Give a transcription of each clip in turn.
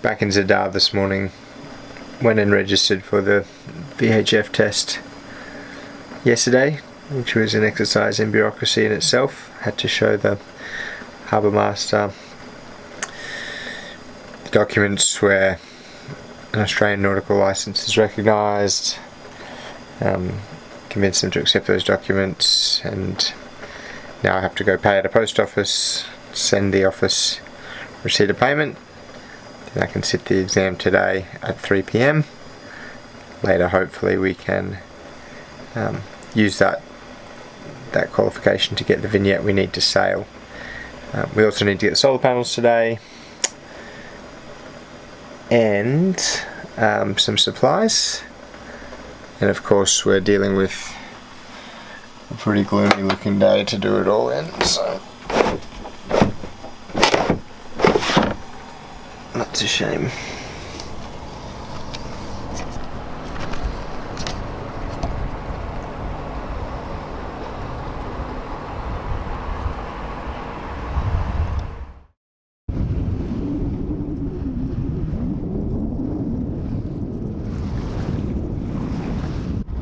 back in Zadar this morning. Went and registered for the VHF test yesterday, which was an exercise in bureaucracy in itself. Had to show the harbour master the documents where an Australian nautical licence is recognised, convince them to accept those documents, and now I have to go pay at a post office, send the office receipt of payment. Then I can sit the exam today at 3 p.m. Later hopefully we can use that qualification to get the vignette we need to sail. We also need to get solar panels today and some supplies, and of course we're dealing with a pretty gloomy looking day to do it all in, so that's a shame.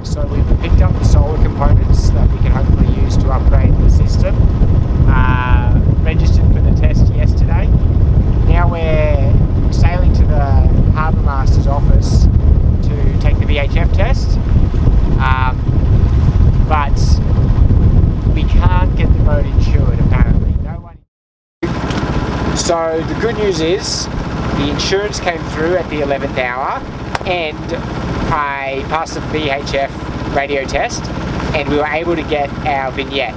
So we've picked up the solar components that we can hopefully use to upgrade the system. Registered for the test yesterday. Now we're sailing to the Harbour Master's office to take the VHF test. But we can't get the boat insured apparently. No one. So the good news is the insurance came through at the 11th hour and I passed the VHF radio test and we were able to get our vignette,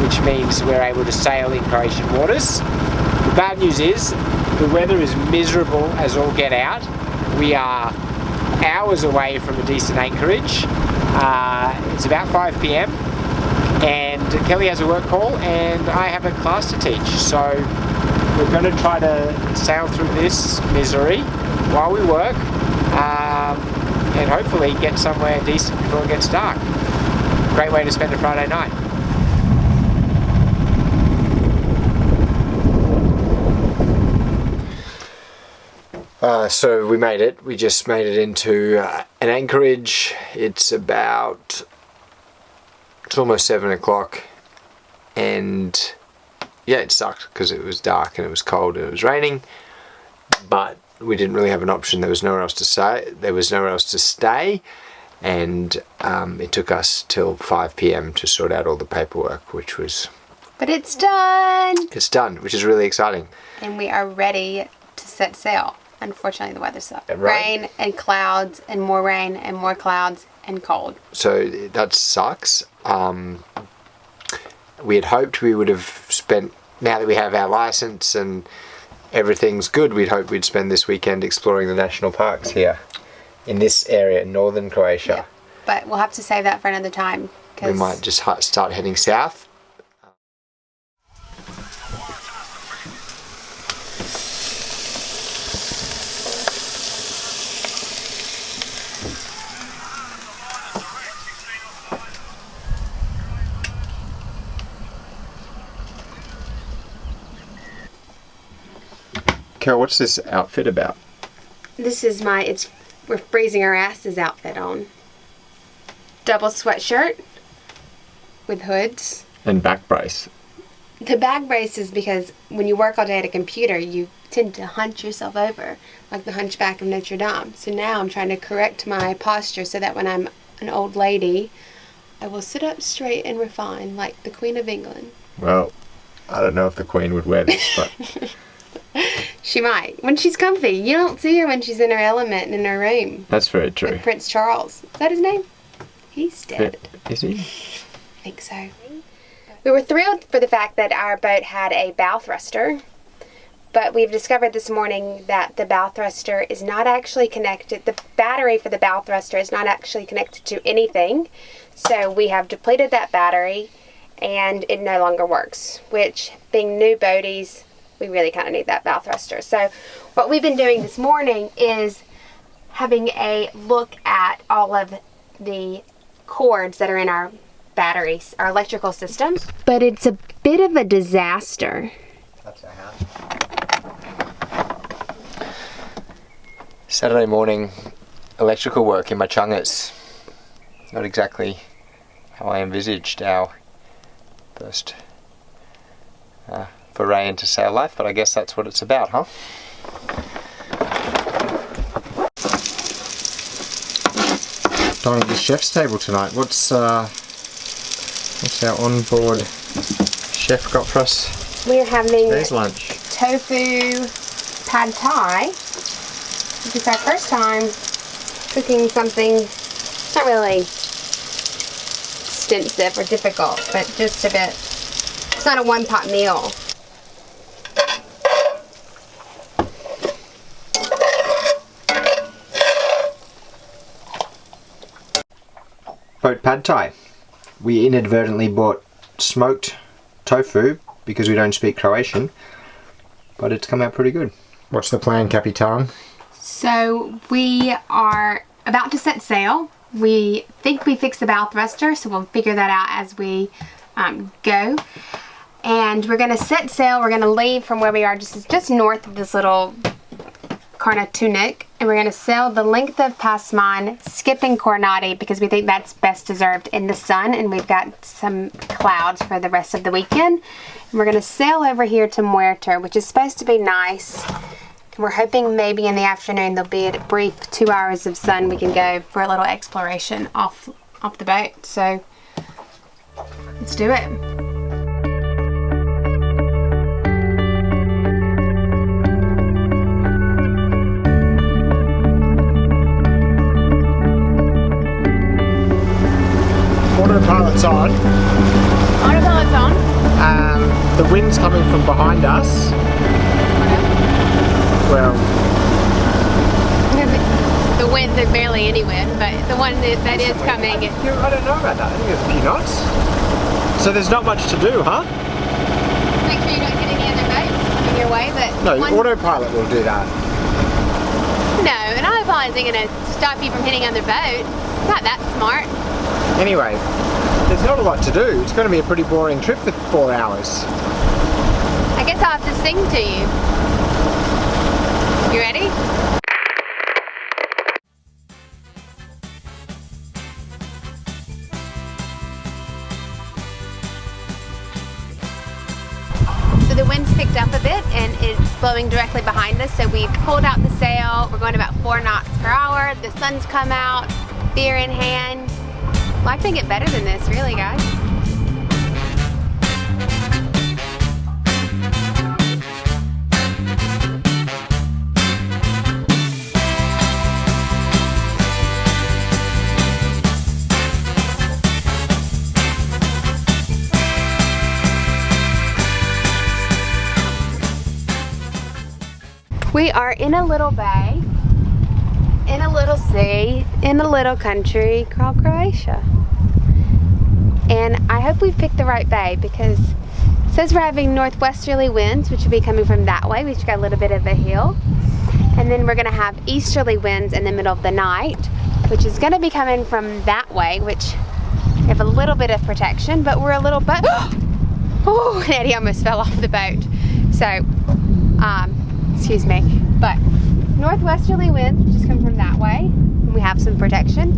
which means we're able to sail in Croatian waters. The bad news is the weather is miserable as all get out. We are hours away from a decent anchorage. It's about 5 p.m. and Kelly has a work call and I have a class to teach. So we're going to try to sail through this misery while we work. And hopefully get somewhere decent before it gets dark. Great way to spend a Friday night. So we made it. We just made it into an anchorage. It's almost 7 o'clock, and yeah, it sucked because it was dark and it was cold and it was raining, but we didn't really have an option. There was nowhere else to stay. And it took us till 5 p.m. to sort out all the paperwork, which was... But it's done! It's done, which is really exciting. And we are ready to set sail. Unfortunately, the weather sucks. Right. Rain and clouds and more rain and more clouds and cold. So that sucks. We had hoped we would have spent, now that we have our license and everything's good, we'd hoped we'd spend this weekend exploring the national parks here in this area in northern Croatia. Yeah, but we'll have to save that for another time. We might just start heading south. Kel, what's this outfit about? This is we're freezing our asses outfit on. Double sweatshirt with hoods. And back brace. The back brace is because when you work all day at a computer, you tend to hunch yourself over, like the Hunchback of Notre Dame. So now I'm trying to correct my posture so that when I'm an old lady, I will sit up straight and refined like the Queen of England. Well, I don't know if the Queen would wear this, but... She might. When she's comfy. You don't see her when she's in her element and in her room. That's very true. With Prince Charles. Is that his name? He's dead. Is he? I think so. We were thrilled for the fact that our boat had a bow thruster, but we've discovered this morning that the bow thruster is not actually connected. The battery for the bow thruster is not actually connected to anything, so we have depleted that battery and it no longer works, which, being new boaties, we really kind of need that bow thruster. So what we've been doing this morning is having a look at all of the cords that are in our batteries, our electrical system. But it's a bit of a disaster. Saturday morning electrical work in my chungas. Not exactly how I envisaged our first foray into sail life, but I guess that's what it's about, huh? Dining at the chef's table tonight. What's our onboard chef got for us? We're having Today's lunch. tofu pad thai, which is our first time cooking something not really extensive or difficult, but just a bit. It's not a one-pot meal. Boat pad thai. We inadvertently bought smoked tofu because we don't speak Croatian, but it's come out pretty good. What's the plan, Capitan? So we are about to set sail. We think we fixed the bow thruster, so we'll figure that out as we go. And we're going to set sail. We're going to leave from where we are, just north of this little Karnatunic, and we're going to sail the length of Pasman, skipping Kornati because we think that's best deserved in the sun, and we've got some clouds for the rest of the weekend. And we're going to sail over here to Murter, which is supposed to be nice. And we're hoping maybe in the afternoon there'll be a brief 2 hours of sun. We can go for a little exploration off the boat. So let's do it. Autopilot's on. Autopilot's on. The wind's coming from behind us. Well, the winds are barely any wind, but the one that is coming. I don't know about that. I think it's a few knots. So there's not much to do, huh? Make sure you don't get any other boats in your way, but no, autopilot will do that. No, an autopilot isn't going to stop you from hitting other boats. It's not that smart. Anyway, there's not a lot to do. It's going to be a pretty boring trip for 4 hours. I guess I'll have to sing to you. You ready? So the wind's picked up a bit and it's blowing directly behind us, so we've pulled out the sail. We're going about 4 knots per hour. The sun's come out, beer in hand. Life can get better than this, really, guys. We are in a little bay, in a little sea, in a little country called Croatia. And I hope we've picked the right bay because it says we're having northwesterly winds, which will be coming from that way. We've got a little bit of a hill. And then we're going to have easterly winds in the middle of the night, which is going to be coming from that way, which we have a little bit of protection, but we're a little bit... Oh, and Eddie almost fell off the boat. So, excuse me. But northwesterly winds, which is coming from that way, and we have some protection.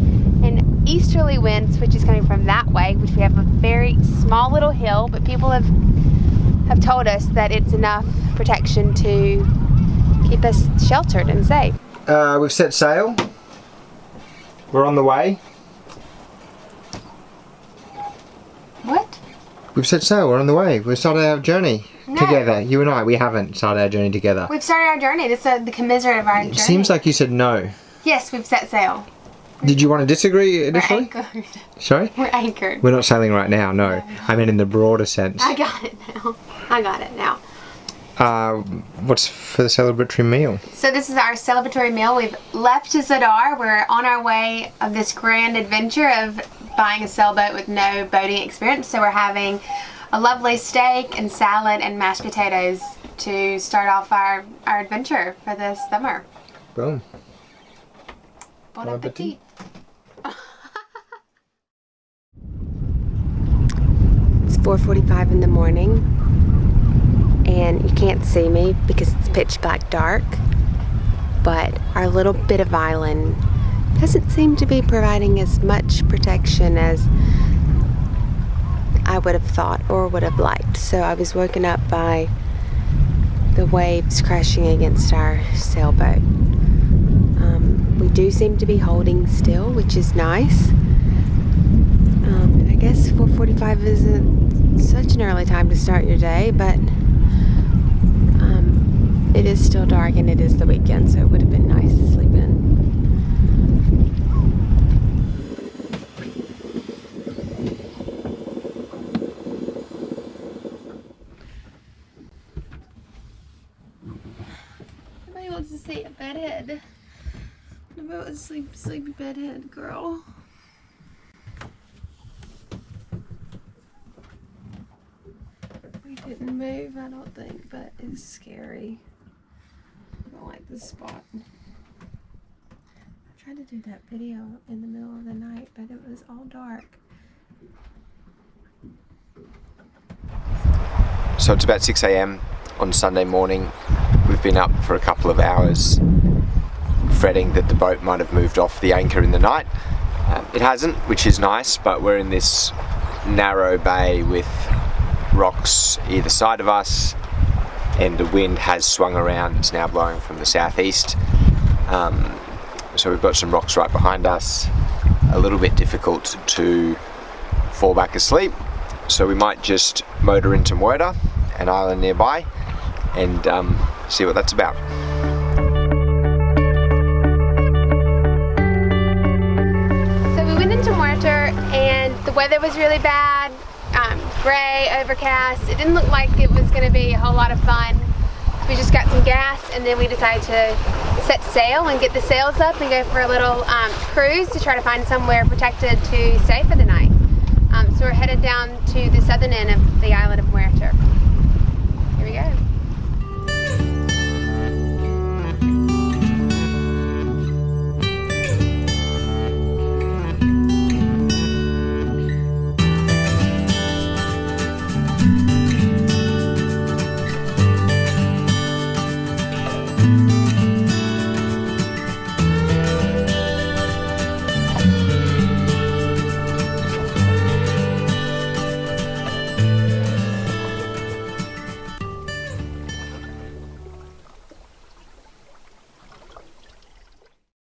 And easterly winds, which is coming from that way, which we have a very small little hill, but people have told us that it's enough protection to keep us sheltered and safe. We've set sail. We're on the way. What? We've set sail. We're on the way. We've started our journey together. You and I, we haven't started our journey together. We've started our journey. This is the commiserate of our journey. It seems like you said no. Yes, we've set sail. Did you want to disagree initially? We're anchored. Sorry? We're anchored. We're not sailing right now, no. I mean in the broader sense. I got it now. I got it now. What's for the celebratory meal? So this is our celebratory meal. We've left Zadar. We're on our way of this grand adventure of buying a sailboat with no boating experience. So we're having a lovely steak and salad and mashed potatoes to start off our adventure for this summer. Boom. Bon appetit. It's 4:45 in the morning and you can't see me because it's pitch black dark, but our little bit of island doesn't seem to be providing as much protection as I would have thought or would have liked. So I was woken up by the waves crashing against our sailboat. We do seem to be holding still, which is nice. I guess 4:45 isn't such an early time to start your day, but it is still dark and it is the weekend, so it would have been nice to sleep in. Nobody wants to see a bedhead. Nobody wants to sleepy bedhead, girl. We didn't move, I don't think, but it's scary. I don't like this spot. I tried to do that video in the middle of the night, but it was all dark. So it's about 6 a.m. on Sunday morning. We've been up for a couple of hours, fretting that the boat might have moved off the anchor in the night. It hasn't, which is nice, but we're in this narrow bay with rocks either side of us, and the wind has swung around. It's now blowing from the southeast. So we've got some rocks right behind us. A little bit difficult to fall back asleep. So we might just motor into Murter, an island nearby, and see what that's about. So we went into Murter and the weather was really bad, gray, overcast. It didn't look like it was going to be a whole lot of fun. We just got some gas and then we decided to set sail and get the sails up and go for a little cruise to try to find somewhere protected to stay for the night. So we're headed down to the southern end of the island of Murter. Here we go.